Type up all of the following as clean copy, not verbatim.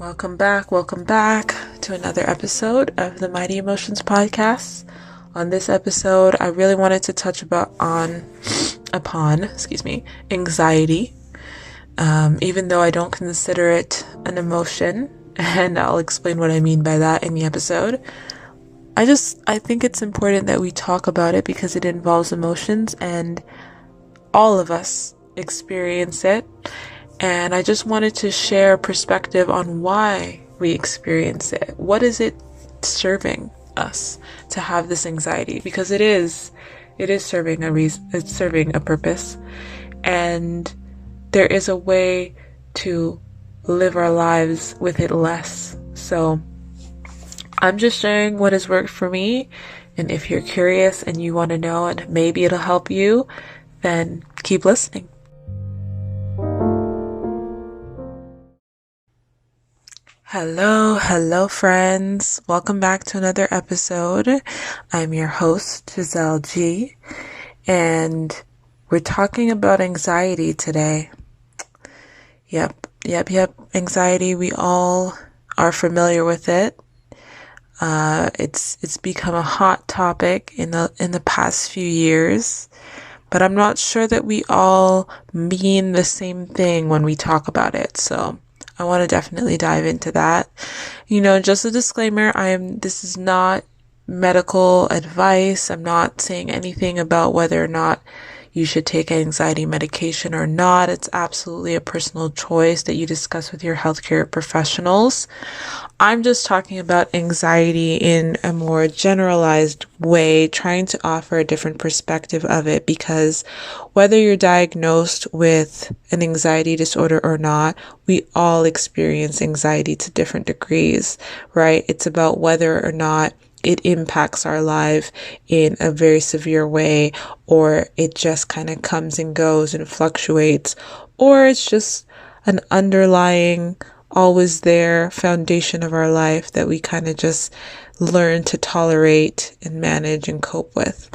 Welcome back to another episode of the Mighty Emotions podcast. On this episode, I really wanted to touch upon anxiety. Even though I don't consider it an emotion, and I'll explain what I mean by that in the episode. I think it's important that we talk about it because it involves emotions and all of us experience it. And I just wanted to share a perspective on why we experience it. What is it serving us to have this anxiety? Because it is serving a reason, it's serving a purpose. And there is a way to live our lives with it less. So I'm just sharing what has worked for me. And if you're curious and you want to know and maybe it'll help you, then keep listening. Hello friends. Welcome back to another episode. I'm your host, Giselle G. And we're talking about anxiety today. Yep. Anxiety, we all are familiar with it. It's become a hot topic in the past few years, but I'm not sure that we all mean the same thing when we talk about it. So I want to definitely dive into that. Just a disclaimer, this is not medical advice. I'm not saying anything about whether or not you should take anxiety medication or not. It's absolutely a personal choice that you discuss with your healthcare professionals. I'm just talking about anxiety in a more generalized way, trying to offer a different perspective of it, because whether you're diagnosed with an anxiety disorder or not, we all experience anxiety to different degrees, right? It's about whether or not it impacts our life in a very severe way, or it just kind of comes and goes and fluctuates, or it's just an underlying, always there foundation of our life that we kind of just learn to tolerate and manage and cope with.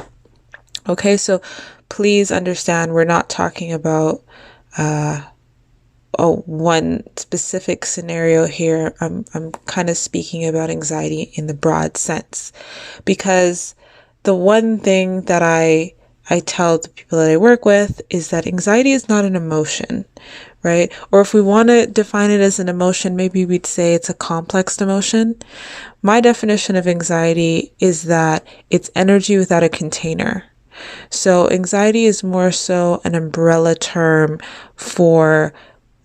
Okay, so please understand, we're not talking about one specific scenario here. I'm kind of speaking about anxiety in the broad sense, because the one thing that I tell the people that I work with is that anxiety is not an emotion, right? Or if we want to define it as an emotion, maybe we'd say it's a complex emotion. My definition of anxiety is that it's energy without a container. So anxiety is more so an umbrella term for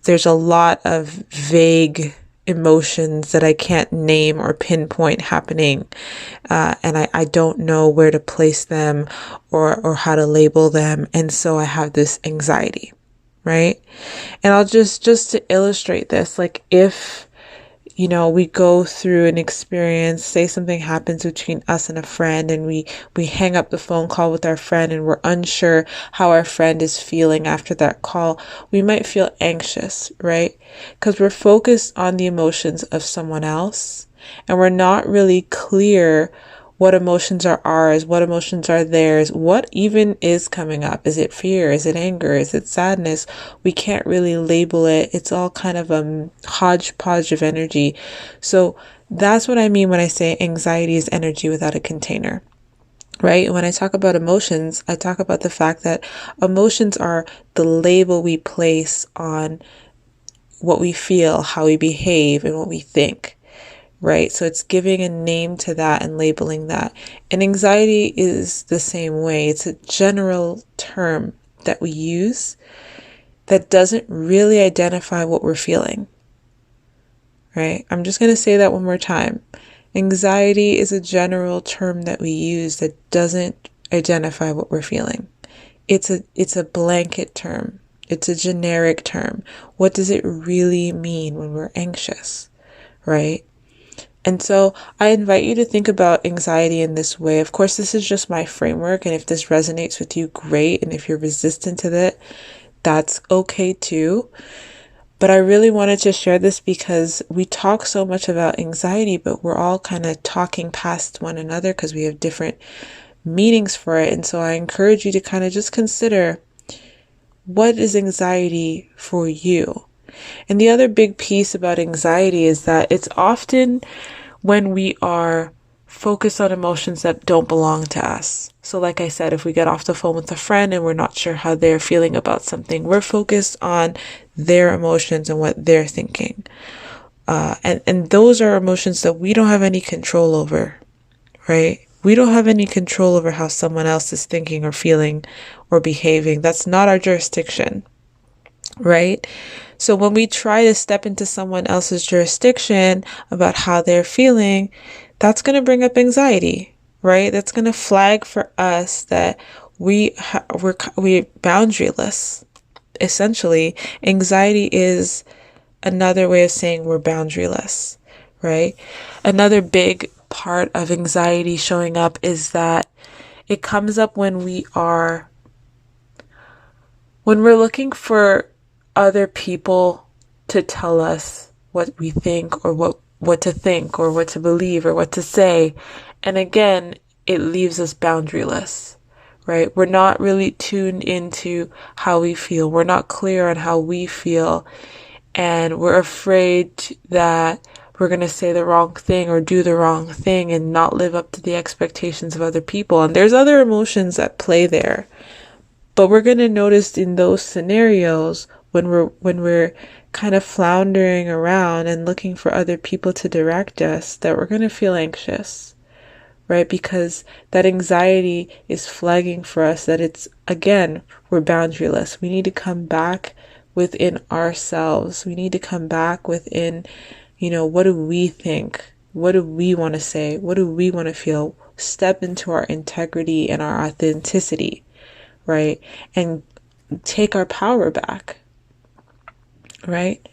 there's a lot of vague emotions that I can't name or pinpoint happening. And I don't know where to place them or how to label them. And so I have this anxiety, right? And I'll just to illustrate this, like if, we go through an experience, say something happens between us and a friend, and we hang up the phone call with our friend and we're unsure how our friend is feeling after that call, we might feel anxious, right? Because we're focused on the emotions of someone else and we're not really clear what emotions are ours, what emotions are theirs, what even is coming up. Is it fear? Is it anger? Is it sadness? We can't really label it. It's all kind of a hodgepodge of energy. So that's what I mean when I say anxiety is energy without a container, right? And when I talk about emotions, I talk about the fact that emotions are the label we place on what we feel, how we behave, and what we think. Right? So it's giving a name to that and labeling that. And anxiety is the same way. It's a general term that we use that doesn't really identify what we're feeling. Right? I'm just going to say that one more time. Anxiety is a general term that we use that doesn't identify what we're feeling. It's a blanket term. It's a generic term. What does it really mean when we're anxious? Right? And so I invite you to think about anxiety in this way. Of course, this is just my framework. And if this resonates with you, great. And if you're resistant to that, that's okay too. But I really wanted to share this because we talk so much about anxiety, but we're all kind of talking past one another because we have different meanings for it. And so I encourage you to kind of just consider, what is anxiety for you? And the other big piece about anxiety is that it's often when we are focused on emotions that don't belong to us. So like I said, if we get off the phone with a friend and we're not sure how they're feeling about something, we're focused on their emotions and what they're thinking. And those are emotions that we don't have any control over, right? We don't have any control over how someone else is thinking or feeling or behaving. That's not our jurisdiction, right? So when we try to step into someone else's jurisdiction about how they're feeling, that's going to bring up anxiety, right? That's going to flag for us that we're boundaryless. Essentially, anxiety is another way of saying we're boundaryless, right? Another big part of anxiety showing up is that it comes up when we're looking for other people to tell us what we think or what to think or what to believe or what to say. And again, it leaves us boundaryless, right? We're not really tuned into how we feel. We're not clear on how we feel. And we're afraid that we're going to say the wrong thing or do the wrong thing and not live up to the expectations of other people. And there's other emotions at play there. But we're going to notice in those scenarios when we're kind of floundering around and looking for other people to direct us that we're going to feel anxious, right? Because that anxiety is flagging for us that it's, again, we're boundaryless. We need to come back within ourselves. We need to come back within, what do we think? What do we want to say? What do we want to feel? Step into our integrity and our authenticity, right? And take our power back, right?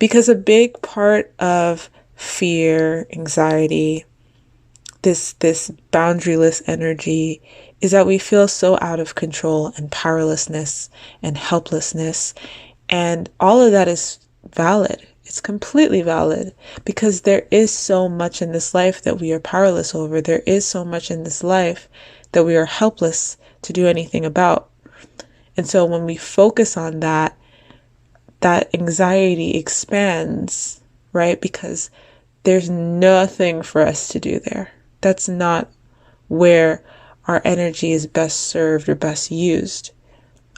Because a big part of fear, anxiety, this boundaryless energy is that we feel so out of control and powerlessness and helplessness. And all of that is valid. It's completely valid because there is so much in this life that we are powerless over. There is so much in this life that we are helpless to do anything about. And so when we focus on that anxiety expands, right? Because there's nothing for us to do there. That's not where our energy is best served or best used.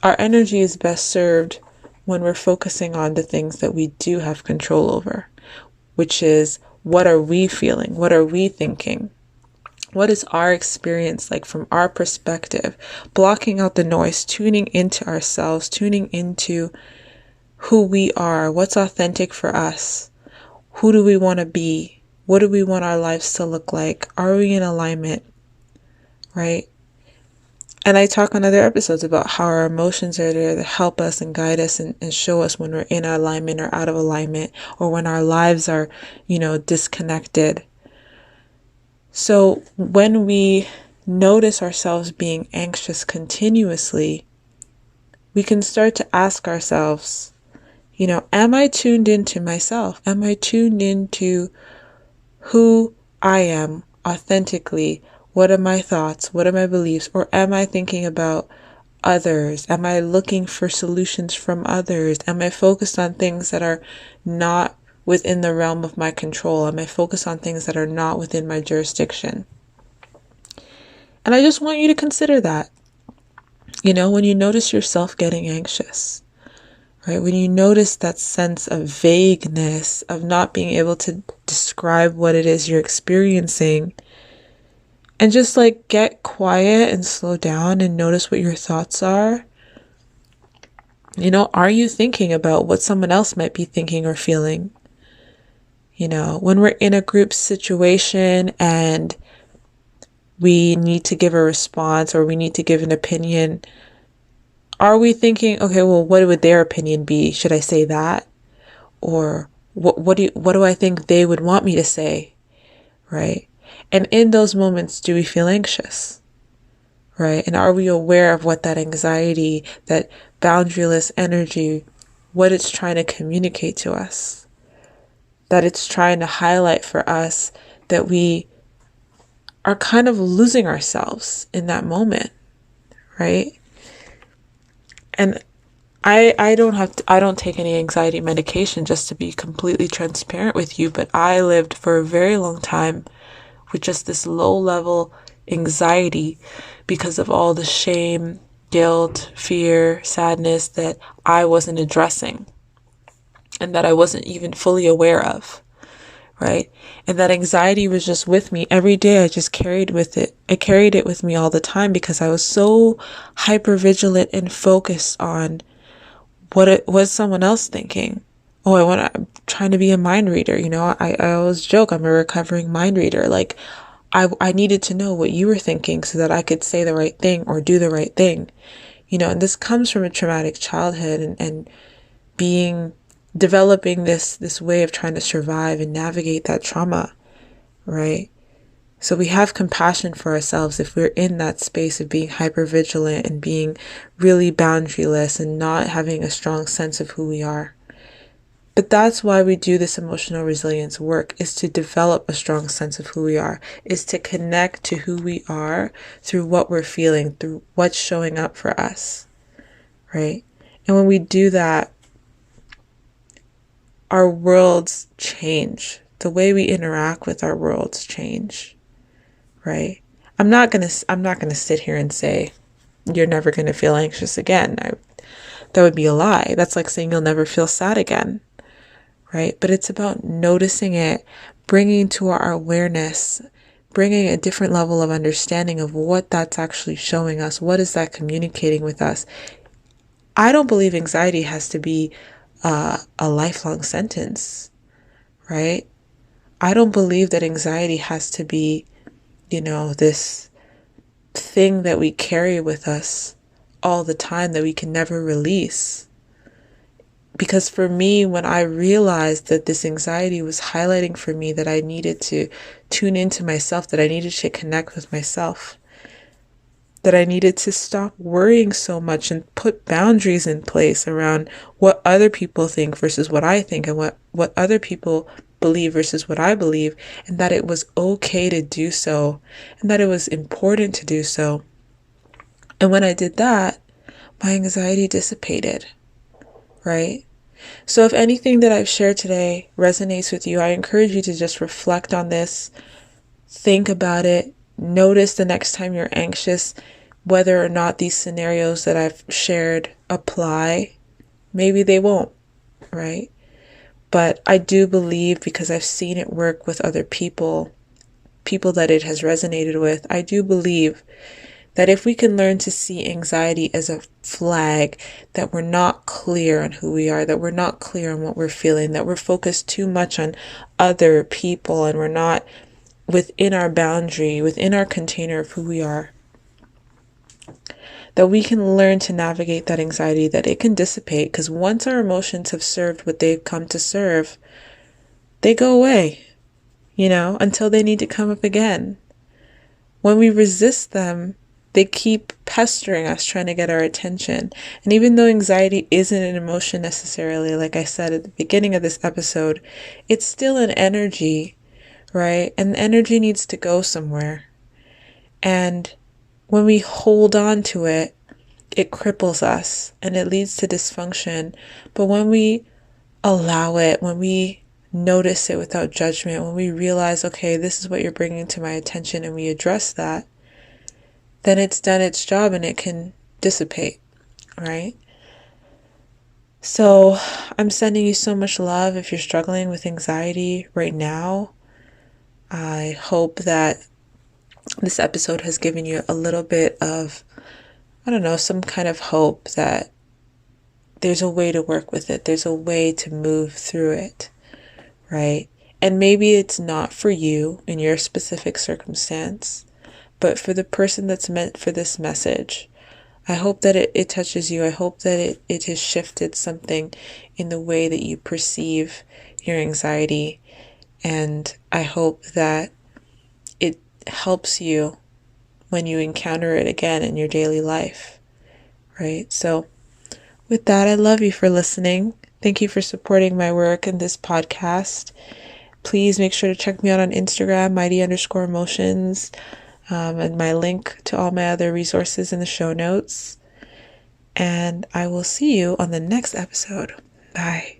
Our energy is best served when we're focusing on the things that we do have control over, which is, what are we feeling? What are we thinking? What is our experience like from our perspective? Blocking out the noise, tuning into ourselves, tuning into who we are, what's authentic for us, who do we want to be, what do we want our lives to look like, are we in alignment, right? And I talk on other episodes about how our emotions are there to help us and guide us and show us when we're in alignment or out of alignment, or when our lives are, disconnected. So when we notice ourselves being anxious continuously, we can start to ask ourselves, am I tuned into myself? Am I tuned into who I am authentically? What are my thoughts? What are my beliefs? Or am I thinking about others? Am I looking for solutions from others? Am I focused on things that are not within the realm of my control? Am I focused on things that are not within my jurisdiction? And I just want you to consider that, when you notice yourself getting anxious, right? When you notice that sense of vagueness, of not being able to describe what it is you're experiencing, and just get quiet and slow down and notice what your thoughts are. Are you thinking about what someone else might be thinking or feeling? When we're in a group situation and we need to give a response or we need to give an opinion, are we thinking, okay, well, what would their opinion be? Should I say that? Or what do I think they would want me to say? Right? And in those moments, do we feel anxious? Right? And are we aware of what that anxiety, that boundaryless energy, what it's trying to communicate to us? That it's trying to highlight for us that we are kind of losing ourselves in that moment, right? And I don't take any anxiety medication, just to be completely transparent with you, but I lived for a very long time with just this low level anxiety because of all the shame, guilt, fear, sadness that I wasn't addressing and that I wasn't even fully aware of, right? And that anxiety was just with me every day. I just carried with it. I carried it with me all the time because I was so hyper vigilant and focused on what it was someone else thinking. Oh, I'm trying to be a mind reader. I always joke, I'm a recovering mind reader. Like, I needed to know what you were thinking so that I could say the right thing or do the right thing. And this comes from a traumatic childhood and being, developing this way of trying to survive and navigate that trauma, right? So we have compassion for ourselves if we're in that space of being hyper vigilant and being really boundaryless and not having a strong sense of who we are. But that's why we do this emotional resilience work, is to develop a strong sense of who we are, is to connect to who we are through what we're feeling, through what's showing up for us, right? And when we do that, our worlds change. The way we interact with our worlds change, right? I'm not going to sit here and say you're never going to feel anxious again. That would be a lie. That's like saying you'll never feel sad again, right? But it's about noticing it, bringing to our awareness, bringing a different level of understanding of what that's actually showing us. What is that communicating with us? I don't believe anxiety has to be a lifelong sentence, right? I don't believe that anxiety has to be, this thing that we carry with us all the time that we can never release. Because for me, when I realized that this anxiety was highlighting for me that I needed to tune into myself, that I needed to connect with myself, that I needed to stop worrying so much and put boundaries in place around what other people think versus what I think, and what other people believe versus what I believe, and that it was okay to do so, and that it was important to do so. And when I did that, my anxiety dissipated, right? So if anything that I've shared today resonates with you, I encourage you to just reflect on this, think about it, notice the next time you're anxious, whether or not these scenarios that I've shared apply. Maybe they won't, right? But I do believe, because I've seen it work with other people that it has resonated with, I do believe that if we can learn to see anxiety as a flag that we're not clear on who we are, that we're not clear on what we're feeling, that we're focused too much on other people and we're not within our boundary, within our container of who we are, that we can learn to navigate that anxiety, that it can dissipate. Because once our emotions have served what they've come to serve, they go away, until they need to come up again. When we resist them, they keep pestering us, trying to get our attention. And even though anxiety isn't an emotion necessarily, like I said at the beginning of this episode, it's still an energy, right? And the energy needs to go somewhere. And when we hold on to it, it cripples us and it leads to dysfunction. But when we allow it, when we notice it without judgment, when we realize, okay, this is what you're bringing to my attention, and we address that, then it's done its job and it can dissipate, right? So I'm sending you so much love if you're struggling with anxiety right now. I hope that this episode has given you a little bit of, some kind of hope that there's a way to work with it. There's a way to move through it, right? And maybe it's not for you in your specific circumstance, but for the person that's meant for this message, I hope that it touches you. I hope that it has shifted something in the way that you perceive your anxiety. And I hope that it helps you when you encounter it again in your daily life, right? So with that, I love you for listening. Thank you for supporting my work in this podcast. Please make sure to check me out on Instagram, mighty_emotions. And my link to all my other resources in the show notes. and I will see you on the next episode. Bye.